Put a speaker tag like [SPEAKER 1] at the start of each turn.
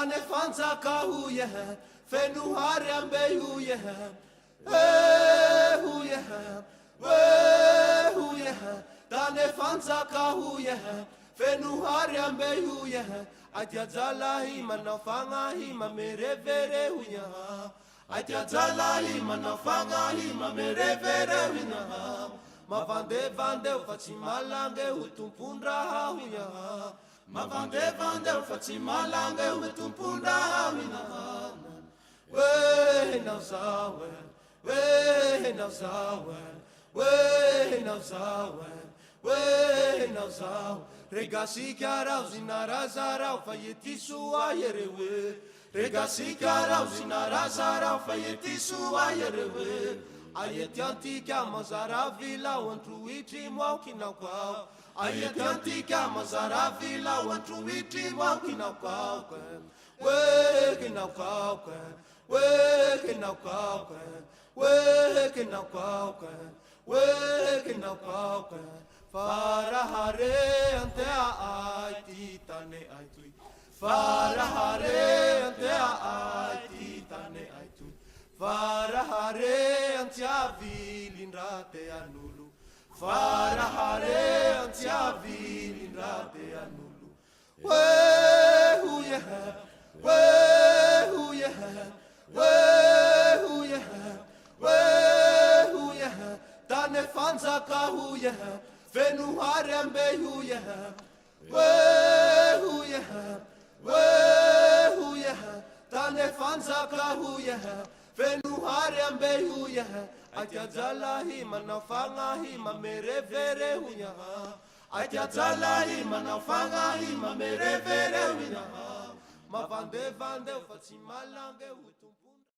[SPEAKER 1] tane fanzaka huye fenu harembe huye huye huye tane fanzaka huye fenu harembe huye Atiazalahi manafangahi mamerevere huya Atiazalahi manafangahi mamerevere huya Mavande vande ufatimalange utumpundra huya Mavande vande ufatimalange utumpundra huya We now sawe We now sawe We now sawe We now sawe Regasi chiara usinara zara fayeti sua yerewe Regasi chiara usinara zara fayeti sua yerewe Ayeti antica mazara villa wantru iti mwakina kwao Ayeti antica mazara villa wantru iti mwakina kwao We kina kwao We kina kwao We kina kwao We kina kwao Farahare ante aiti tane aitui Farahare ante aiti tane aitui Farahare ante avilindrate anulu Farahare ante avilindrate anulu We huye We huye We huye We huye Tane fanzaka huye Fenu harembe huye We huye Tane fanzaka huye Fenu harembe huye Atiazalahi manafangahi mamerevere huye Atiazalahi manafangahi mamerevere huye Mavande vande ufatimalange utumpu